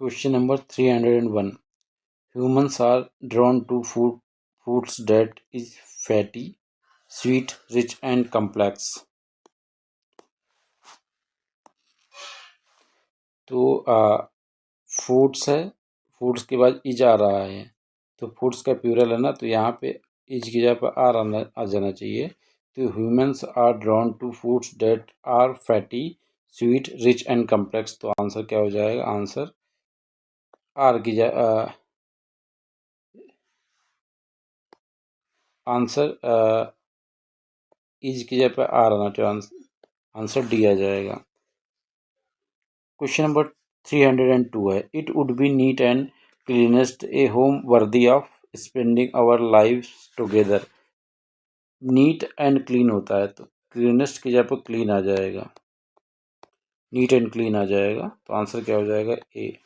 Question number 301. Humans are drawn to foods that is fatty, sweet, rich and complex. तो foods है, foods के बाद is आ रहा है, तो फूड्स का प्लूरल है ना, तो यहाँ पे इज की जगह पर आ जाना चाहिए। तो humans are drawn to foods that are fatty, sweet, rich and complex. तो आंसर क्या हो जाएगा? आंसर आर की जगह आंसर इज की जगह पर आर आना चाहिए, आंसर डी आ जाएगा। क्वेश्चन नंबर 302 है, it would be neat and cleanest a home worthy of spending our lives together. Neat and clean होता है, तो क्लीनेस्ट की जगह पर क्लीन आ जाएगा, नीट एंड क्लीन आ जाएगा। तो आंसर क्या हो जाएगा? ए।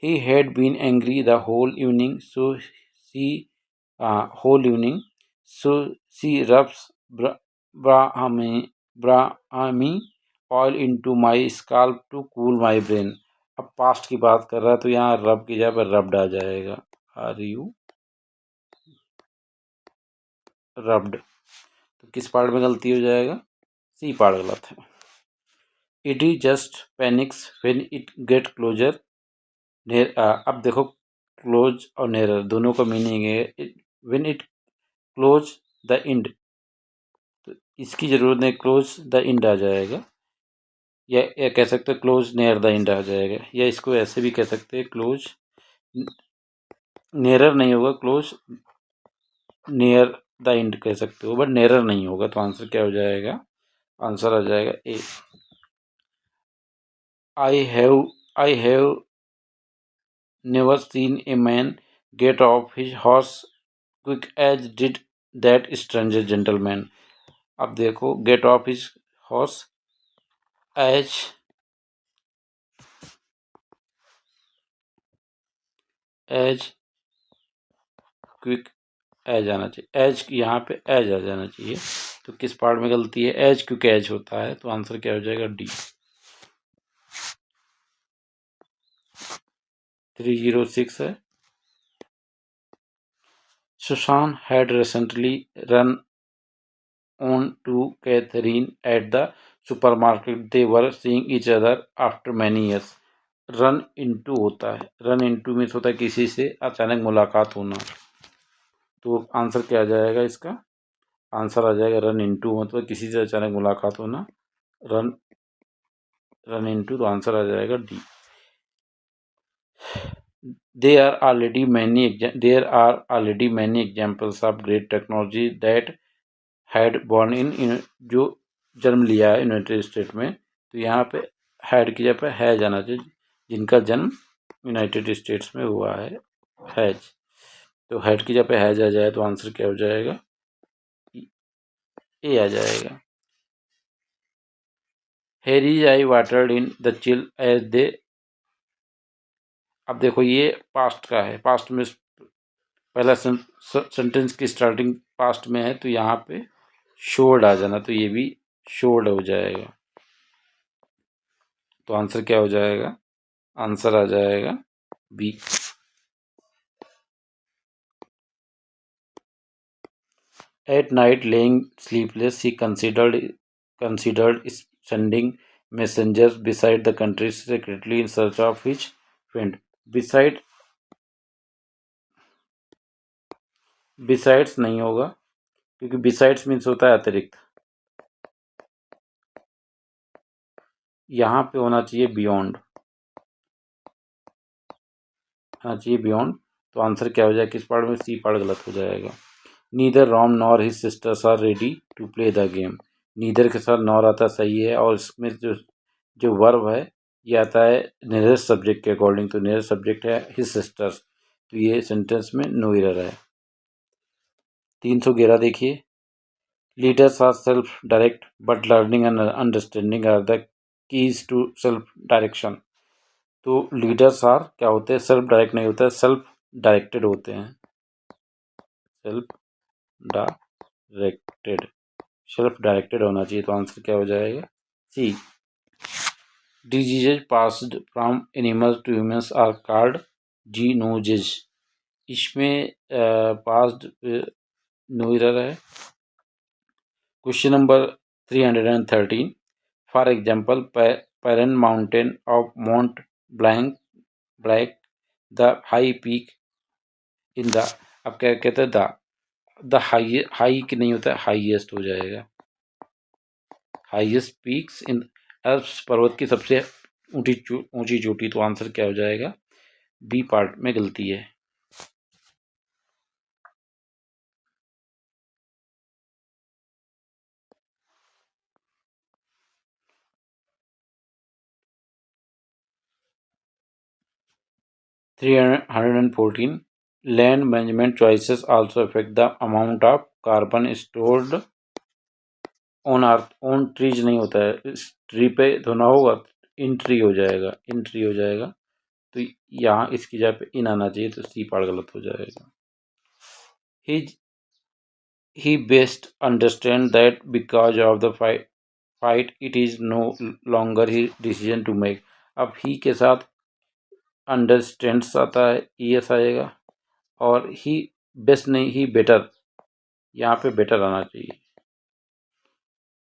He had been angry the whole evening, so she rubs brahmi oil into my scalp to cool my brain। अब पास्ट की बात कर रहा है, तो यहाँ रब की जगह पर रब्ड आ जाएगा, आर यू रब्ड। तो किस पार्ट में गलती हो जाएगा? सी पार्ट गलत है। It is just panics when it get closer. अब देखो, क्लोज और नेरर दोनों का मीनिंग है। When it close the end, तो इसकी जरूरत नहीं, क्लोज द इंड आ जाएगा, या कह सकते हैं क्लोज नियर द इंड आ जाएगा, या इसको ऐसे भी कह सकते हैं, क्लोज नेरर नहीं होगा, क्लोज नियर द इंड कह सकते हो, बट नेरर नहीं होगा। तो आंसर क्या हो जाएगा? आंसर आ जाएगा A. I have never seen a man get off his horse quick as did that stranger gentleman। अब देखो, get off his horse as quick as आना चाहिए, एज यहाँ पे एज आ जाना चाहिए। तो किस पार्ट में गलती है? एज क्विक एज होता है, तो आंसर क्या हो जाएगा? डी। 306 है, Susan had recently run on to Catherine at the supermarket। They were seeing each other after many years। Run into होता है, रन इनटू मीन्स होता है किसी से अचानक मुलाकात होना। तो आंसर क्या आ जाएगा इसका? आंसर आ जाएगा रन इनटू, मतलब किसी से अचानक मुलाकात होना, रन इनटू। तो आंसर आ जाएगा D. There are already many examples of great technology that had born in जो जन्म लिया है यूनाइटेड स्टेट में। तो यहाँ पे हैड की जगह पे हैज आना चाहिए, जिनका जन्म यूनाइटेड स्टेट्स में हुआ है, हैज। तो हैड की जगह पे हैज आ जाए, तो आंसर क्या हो जाएगा? ए आ जाएगा। Harry's eye watered in the chill as they. अब देखो, ये पास्ट का है, पास्ट में पहला सेंटेंस की स्टार्टिंग पास्ट में है, तो यहाँ पे शोर्ड आ जाना, तो ये भी शोर्ड हो जाएगा। तो आंसर क्या हो जाएगा? आंसर आ जाएगा B. At night, laying sleepless, he considered sending messengers beside the country secretly in search of his friend। Besides नहीं होगा, क्योंकि besides मीन्स होता है अतिरिक्त, यहाँ पे होना चाहिए beyond, होना चाहिए beyond। तो आंसर क्या हो जाएगा? किस पार्ट में? सी पार्ट गलत हो जाएगा। Neither Rom nor his sisters are ready to play the game. Neither के साथ नॉर आता सही है, और इसमें जो वर्ब है ये आता है नियरेस्ट सब्जेक्ट के अकॉर्डिंग। तो नियरेस्ट सब्जेक्ट है हिज सिस्टर्स, तो ये सेंटेंस में नो एरर है। 311 देखिए, leaders are self direct but learning and understanding are the keys to self direction. तो लीडर्स आर क्या होते हैं? सेल्फ डायरेक्ट नहीं होता है, सेल्फ डायरेक्टेड होते हैं, सेल्फ डायरेक्टेड, सेल्फ डायरेक्टेड होना चाहिए। तो आंसर क्या हो जाएगा? सी। Diseases passed from animals to humans are called zoonosis. इसमें पास्ड नो एरर है. Question number 313. For example, barren mountain of mount blank black the high peak in the. अब क्या कहते हैं, द हाई की नहीं होता है, हाईएस्ट हो जाएगा. हाईएस्ट पीक्स इन एल्प्स, पर्वत की सबसे ऊंची चोटी. तो आंसर क्या हो जाएगा, बी पार्ट में गलती है. (314) Land management choices also affect the amount of carbon stored on earth. On trees नहीं होता है, इस ट्री पे धोना होगा, इन ट्री हो जाएगा, इन ट्री हो जाएगा. तो यहाँ इसकी जगह पे इन आना चाहिए, तो सी पार्ट गलत हो जाएगा. He best understand that because of the fight it is no longer his decision to make. अब ही के साथ अंडरस्टैंड्स आता है, ईएस आएगा. और ही बेस्ट नहीं, ही बेटर, यहाँ पे बेटर आना चाहिए.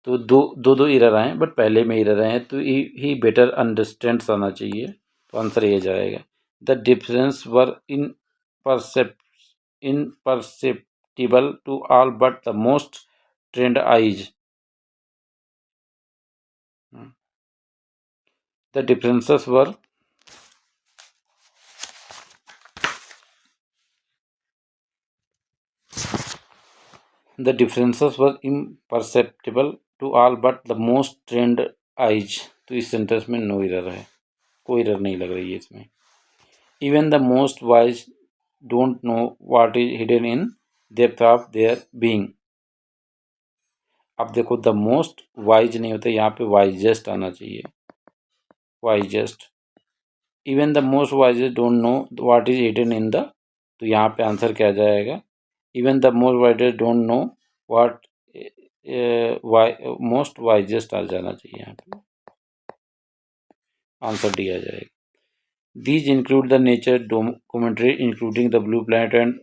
तो दो एरर आए, बट पहले में एरर आए, तो ही बेटर अंडरस्टैंड्स आना चाहिए. तो आंसर ये जाएगा. The difference were imperceptible to all but the most trained eyes. The differences were imperceptible to all but the most trained eyes. तो इस सेंटेंस में नो एरर है, कोई एरर नहीं लग रही है इसमें. Even the most wise don't know what is hidden in depth of their being. अब देखो, द मोस्ट वाइज नहीं होता, यहाँ पे वाइजेस्ट आना चाहिए, wisest. Even the most wisest don't know what is hidden in the. तो यहाँ पे आंसर क्या जाएगा, even the most wisest don't know what, most wisest आ जाना चाहिए यहाँ पे. आंसर डी आ जाएगा. These include the nature documentary, including the Blue Planet and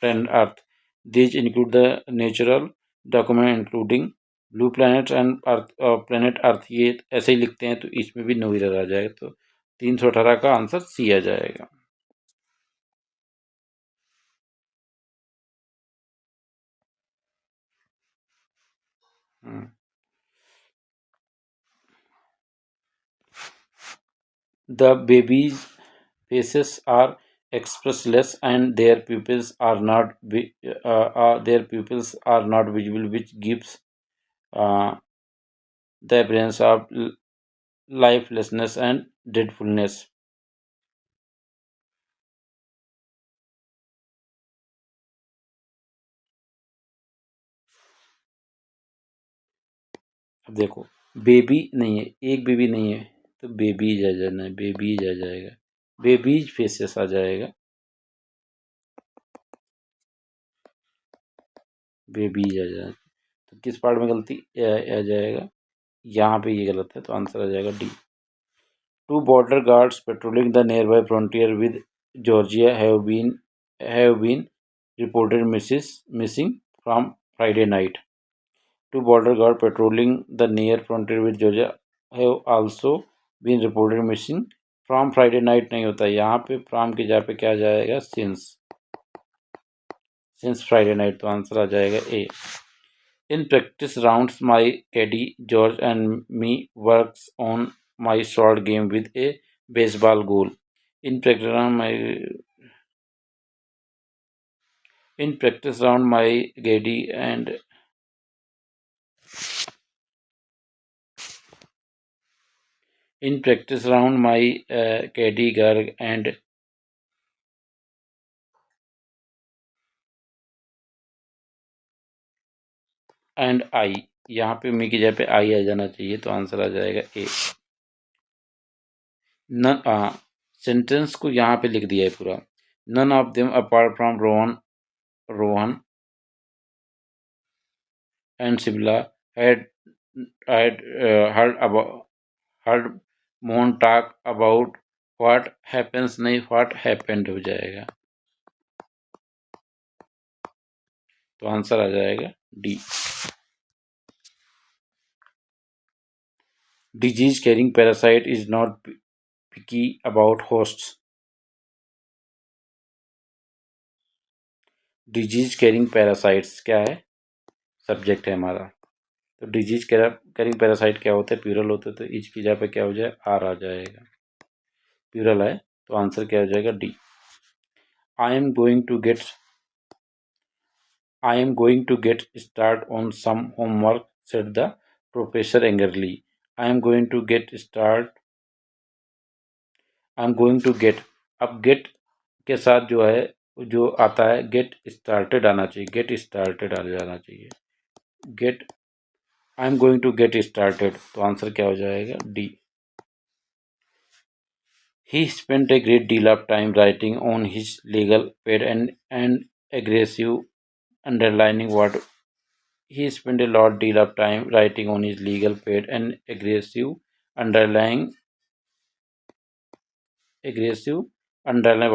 Planet Earth. These include the natural document, including Blue Planet and Planet Earth. ये ऐसे ही लिखते हैं, तो इसमें भी नो एरर आ जाएगा. तो 318 का आंसर सी आ जाएगा. The babies' faces are expressionless and their pupils are not visible, which gives uh, the appearance of lifelessness and dreadfulness. अब देखो, बेबी नहीं है, एक बेबी नहीं है, तो बेबीज आ जाना है, बेबीज आ जाएगा, बेबीज फेसेस आ जाएगा, बेबीज आ जाएगा. तो किस पार्ट में गलती आ जाएगा, यहाँ पे ये गलत है, तो आंसर आ जाएगा D. Two border guards patrolling the nearby frontier with Georgia have been reported missing from Friday night. Two border guards patrolling the near frontier with Georgia have also been reported missing from Friday night. नहीं होता, यहाँ पे from की जगह पे क्या जाएगा, since Friday night. तो आंसर आ जाएगा ए. In practice rounds, my caddy George and me works on my short game with a baseball goal. In practice round, my caddy and in practice round, my caddy Garg and I. यहाँ पे मी की जगह पे आई आ जाना चाहिए, तो answer आ जाएगा ए. नन सेंटेंस को यहाँ पे लिख दिया है पूरा. None of them apart from Rohan and Sibla had heard heard Mon talk about what happens, नहीं व्हाट हैपेंड हो जाएगा, तो आंसर आ जाएगा D. Disease carrying parasite is not picky about hosts. Disease carrying parasites क्या है, सब्जेक्ट है हमारा। तो डिजीज कैरिंग पैरासाइट क्या होता है, प्यूरल होता है, तो इज की जगह पे क्या हो जाए, आर आ जाएगा, प्यूरल है, तो आंसर क्या हो जाएगा D. I am going to get I am going to get start on some homework, said the professor angrily. I am going to get start. I am going to get. अब get के साथ जो है, जो आता है get started आना चाहिए, get started आ जाना चाहिए, get I am going to get started, तो आंसर क्या हो जाएगा D. He spent a great deal of time writing on his legal pad and aggressive underlining what he spent a lot deal of time writing on his legal pad and aggressive underline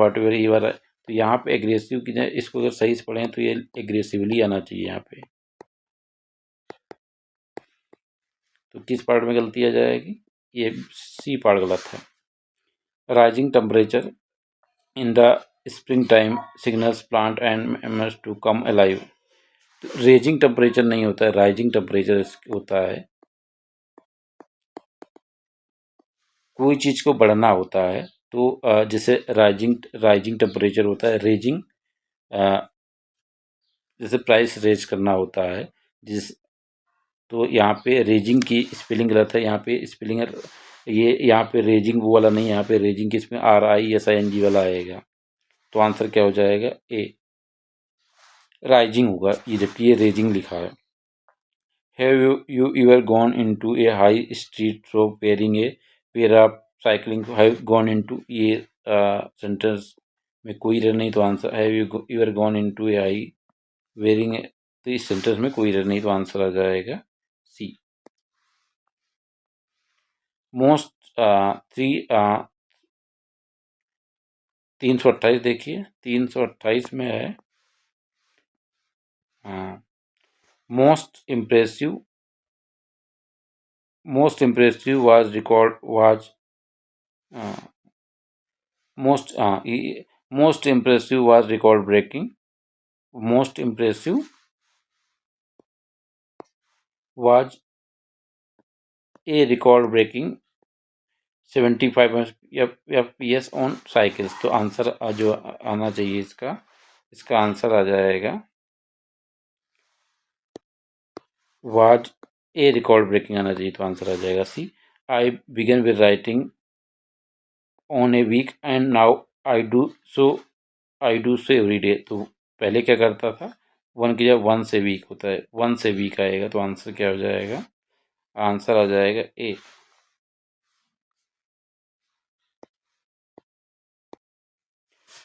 whatever he was। तो यहाँ पे aggressive की जगह इसको अगर सही से पढ़ें तो ये एग्रेसिवली आना चाहिए यहाँ पे। तो किस पार्ट में गलती आ जाएगी, ये सी पार्ट गलत है। Rising temperature in the spring time signals plant and animals to come alive. Raising temperature नहीं होता है, राइजिंग टेम्परेचर होता है। कोई चीज़ को बढ़ना होता है तो जैसे राइजिंग टेम्परेचर होता है, रेजिंग जैसे प्राइस रेज करना होता है जिस, तो यहाँ पे रेजिंग की स्पेलिंग गलत है, यहाँ पे स्पेलिंग ये यहाँ पे रेजिंग वो वाला नहीं, यहाँ पे रेजिंग की इसमें RISING वाला आएगा, तो आंसर क्या हो जाएगा ए, राइजिंग होगा ये, जबकि ये रेजिंग लिखा है। Have you ever gone into a high street shop wearing a pair of cycling, have gone into, ये सेंटेंस में कोई एरर नहीं, तो answer have you ever gone into a high wearing a, तो इस सेंटेंस में कोई एरर नहीं, तो आंसर आ जाएगा सी। मोस्ट 328 देखिए, 328 में है most impressive was record was most impressive was record breaking, most impressive was a record breaking 75 FPS on cycles, तो आंसर जो आना चाहिए इसका आंसर आ जाएगा was a record breaking आना चाहिए, तो आंसर आ जाएगा सी। I began with writing on a week and now I do so every day, तो पहले क्या करता था, वन की जगह 1 से वीक होता है, 1 से वीक आएगा, तो आंसर क्या हो जाएगा, आंसर आ जाएगा ए।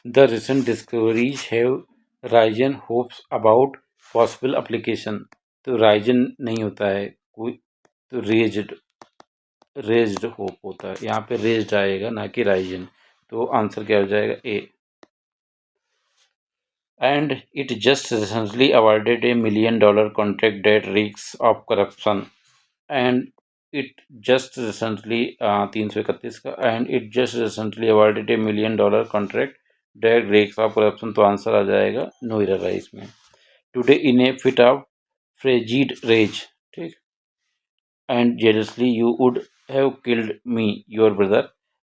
The recent discoveries have risen hopes about possible application, तो राइजन नहीं होता है कोई, तो रेज्ड होप होता है, यहाँ पे रेज्ड आएगा ना कि राइजन, तो आंसर क्या हो जाएगा ए। And it just recently awarded $1 million contract that reeks of corruption, and it just recently 331 का, and it just recently awarded $1 million contract that reeks of corruption, तो आंसर आ जाएगा नो एरर है इसमें। Today in a fit of frenzied rage, ठीक, and jealously you would have killed me your brother,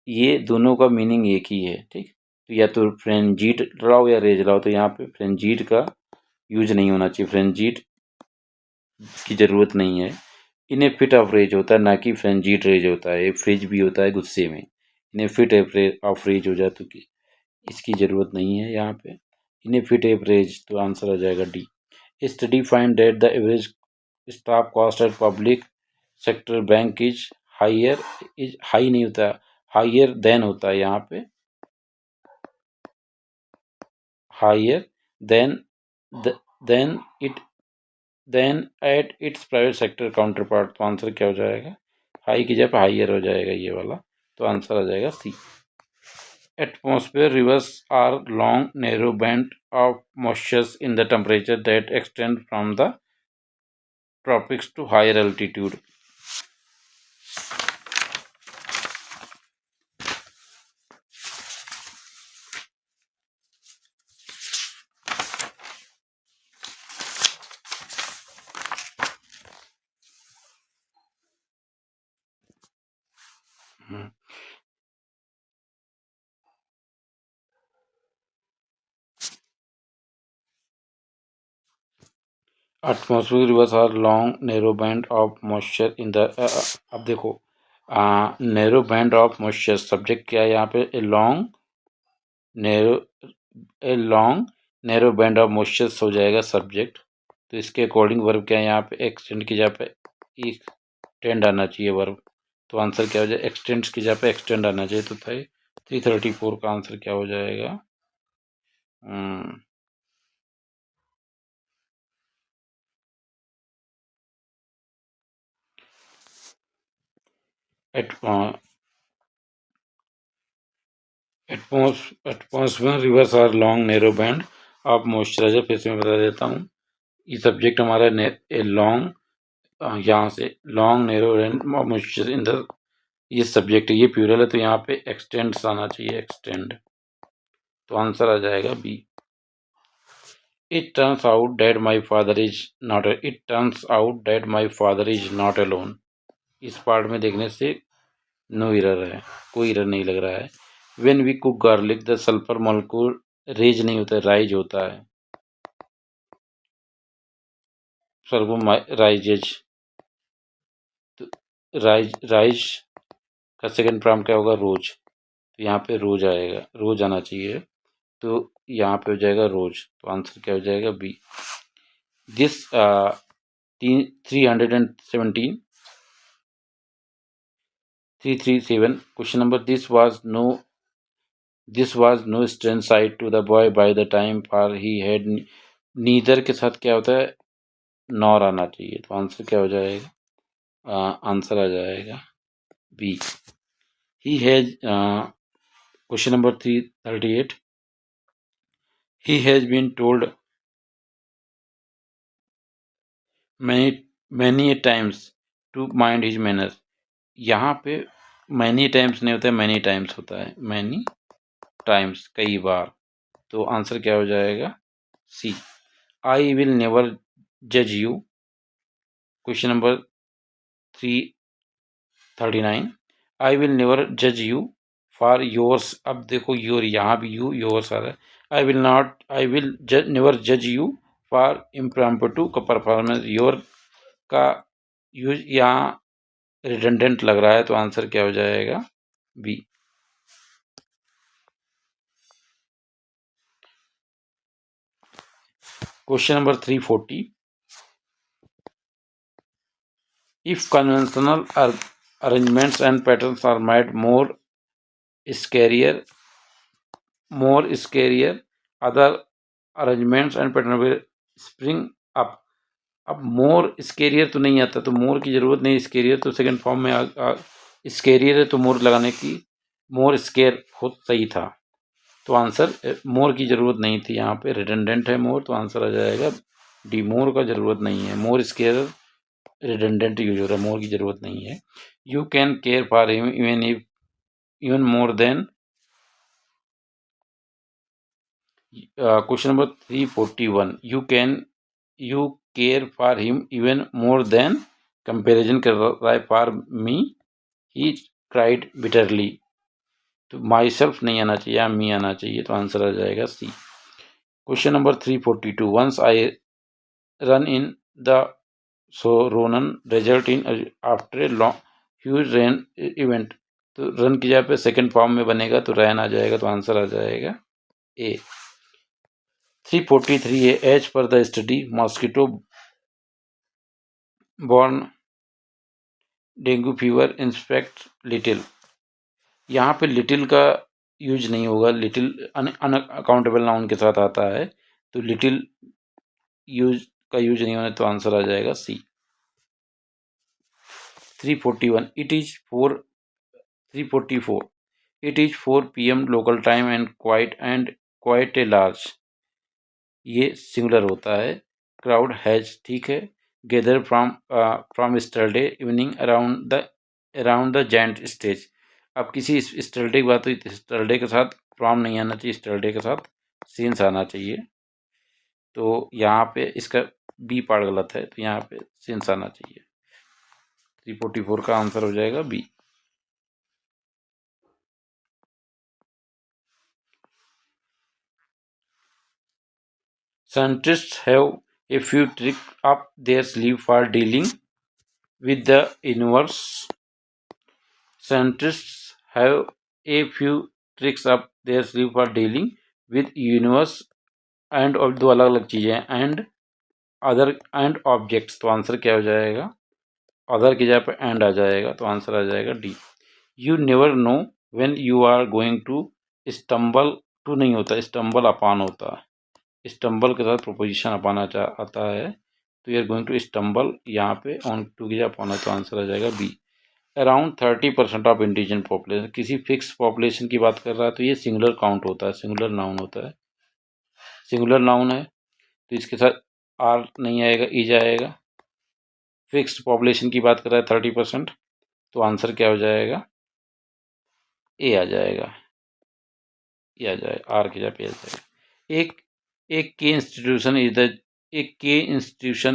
ये दोनों का मीनिंग एक ही है, ठीक, तो या तो फ्रेंजीड लाओ या रेज लाओ, तो यहाँ पे फ्रेंजीड का यूज नहीं होना चाहिए, फ्रेंजीड की ज़रूरत नहीं है। इन्हें फिट ऑफ रेज होता है, ना कि फ्रेंजीड रेज होता है, फ्रिज भी होता है गुस्से में, इन्हें फिट ऑफ रेज हो जाए तो इसकी ज़रूरत नहीं है यहाँ पे, इन्हें फिट ऑफ रेज, तो आंसर आ जाएगा D. Study find that the average staff cost at public sector bank is higher, is high नहीं होता, हाइयर देन होता है यहाँ पे, higher than than it than at its private sector counterpart, तो आंसर क्या हो जाएगा हाई की जगह हाइयर हो जाएगा ये वाला, तो आंसर आ जाएगा C. Atmosphere rivers are long narrow band of moistures in the temperature that extend from the tropics to higher altitude. Atmospheric rivers are long narrow band of moisture in the, अब देखो narrow band of moisture subject क्या है यहाँ पे, a long narrow band of moisture हो जाएगा subject. तो इसके अकॉर्डिंग वर्ब क्या है यहाँ पे, एक्सटेंड की जगह पे एक्सटेंड आना चाहिए वर्ब। तो आंसर क्या हो जाए, एक्सटेंड की जगह पे एक्सटेंड आना चाहिए। तो 334 का आंसर क्या हो जाएगा, atmosphere rivers are long narrow band of moisturiser. फिर से मैं बता देता हूँ, ये सब्जेक्ट हमारा लॉन्ग, यहाँ से long narrow band of moisture in the, ये सब्जेक्ट है, ये प्लूरल है, तो यहाँ पे एक्सटेंड्स आना चाहिए, एक्सटेंड। तो आंसर आ जाएगा B. It turns out that my father is not, it turns out that my father is not alone. इस पार्ट में देखने से नो एरर है, कोई एरर नहीं लग रहा है। When we cook garlic the sulphur molecule raise नहीं होता है, राइज होता है। सल्फर राइजेज, तो राइज का सेकंड फॉर्म क्या होगा, रोज। तो यहाँ पे रोज आएगा, रोज आना चाहिए, तो यहाँ पे हो जाएगा रोज। तो आंसर क्या हो जाएगा, B. This 317 337 question number, this was no strength side to the boy by the time for he had, neither के साथ क्या होता है, नॉर आना चाहिए। तो आंसर क्या हो जाएगा, आंसर आ जाएगा B. He has, question number 338, he has been told many times to mind his manners. यहाँ पे मैनी टाइम्स नहीं होता है, मैनी टाइम्स होता है, मैनी टाइम्स, कई बार। तो आंसर क्या हो जाएगा, सी। आई विल नेवर जज you, question number 339, I will never जज यू फॉर योर्स। अब देखो योर, यहाँ भी यू योर्स आ रहा है। आई विल नेवर जज यू फॉर इम्प्रॉम्प्टू का परफॉर्मेंस, योर का यूज यहाँ रिडंडेंट लग रहा है। तो आंसर क्या हो जाएगा, B. Question number 340, if conventional arrangements and patterns are made more scarier, other arrangements and patterns will spring up। अब मोर स्केरियर तो नहीं आता, तो मोर की जरूरत नहीं, स्केरियर तो सेकंड फॉर्म में स्केरियर है, तो मोर लगाने की, मोर स्केयर खुद सही था। तो आंसर मोर की जरूरत नहीं थी, यहाँ पे रिडंडेंट है मोर। तो आंसर आ जाएगा डी, मोर का जरूरत नहीं है, मोर स्केयर रिडंडेंट यूज हो रहा है, मोर की जरूरत नहीं है। You can care for him even more than, question number 341, you care for him even more than, comparison कर रहा है for me, he cried bitterly. तो माई सेल्फ नहीं आना चाहिए, मी आना चाहिए। तो आंसर आ जाएगा C. Question number 342, once I run in the ronan result in after a long huge rain event. तो रन की जगह पे सेकंड फॉर्म में बनेगा, तो रैन आ जाएगा। तो आंसर आ जाएगा ए। 343 है, as per the study mosquito borne dengue fever inspect little. यहाँ पे लिटिल का यूज नहीं होगा, लिटिल अनअकाउंटेबल नाउन के साथ आता है, तो लिटिल यूज नहीं होने, तो आंसर आ जाएगा सी। 3:41 it is 3:44 it is 4 p.m. local time and quite a large, ये सिंगुलर होता है। क्राउड हैज, ठीक है, gather from Saturday evening around the giant stage. अब किसी स्टरडे की बात हुई तो स्टरडे के साथ फ्रॉम नहीं आना चाहिए, स्टरडे के साथ सिंस आना चाहिए। तो यहाँ पे इसका बी पार्ट गलत है, तो यहाँ पे सिंस आना चाहिए। 3:44 का आंसर हो जाएगा B. Scientists have a few tricks up their sleeve for dealing with the universe. Scientists have a few tricks up their sleeve for dealing with universe and और दो अलग अलग चीजें and other and objects। तो answer क्या हो जाएगा? Other की जगह पे एंड आ जाएगा, तो आंसर आ जाएगा D. You never know when you are going to stumble, to नहीं होता, स्टम्बल अपान होता है। स्टम्बल के साथ प्रोपोजिशन अपान आता है, तो you are going to stumble, यहाँ पे ऑन टू की जगह अपान है, तो आंसर आ जाएगा बी। अराउंड 30% ऑफ इंडिजिन पॉपुलेशन, किसी फिक्स पॉपुलेशन की बात कर रहा है तो ये सिंगुलर काउंट होता है, सिंगुलर नाउन होता है। सिंगुलर नाउन है तो इसके साथ आर नहीं आएगा, ई जाएगा। फिक्स्ड पॉपुलेशन की बात कर रहा है 30%, तो आंसर क्या हो जाएगा? ए आ जाएगा, ए आ जाएगा, आर की जगह पे आ जाएगा। एक की institution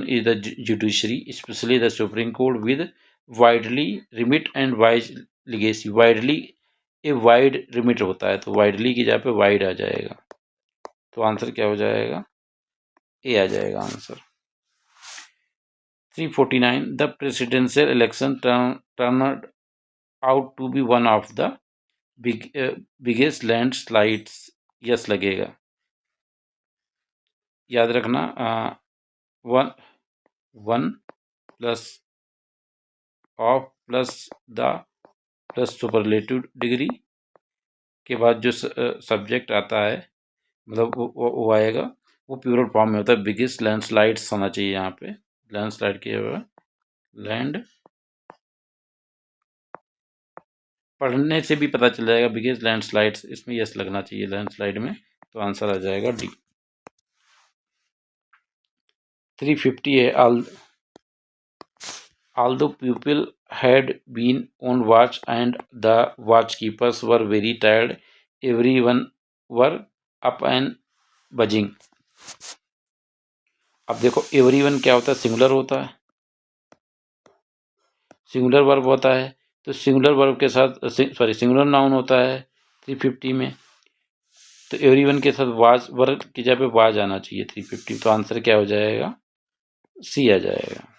is the judiciary, specially the supreme court with widely remit and wise legacy. Widely a wide remit होता है, तो वाइडली की जगह पे वाइड आ जाएगा, तो आंसर क्या हो जाएगा? ए आ जाएगा answer. 3:49 the presidential election turned out to be one of the biggest landslides. Yes लगेगा, याद रखना। One plus of plus the plus superlative degree के बाद जो सब्जेक्ट आता है, मतलब वो आएगा, वो प्लूरल फॉर्म में होता है। बिगेस्ट लैंडस्लाइड्स होना चाहिए यहाँ पे, लैंडस्लाइड की लैंड, पढ़ने से भी पता चल जाएगा बिगेस्ट लैंडस्लाइड्स, इसमें यस लगना चाहिए लैंडस्लाइड में, तो आंसर आ जाएगा डी। 350 है। Although people had been on watch and the watchkeepers were very tired, everyone were up and buzzing। अब देखो everyone क्या होता है? सिंगुलर होता है, सिंगुलर वर्ब होता है, तो सिंगुलर वर्ब के साथ सिंगुलर नाउन होता है 350 में, तो एवरीवन के साथ वाज वर्ब की जगह पे वाज आना चाहिए 350, तो आंसर क्या हो जाएगा? सी आ जाएगा।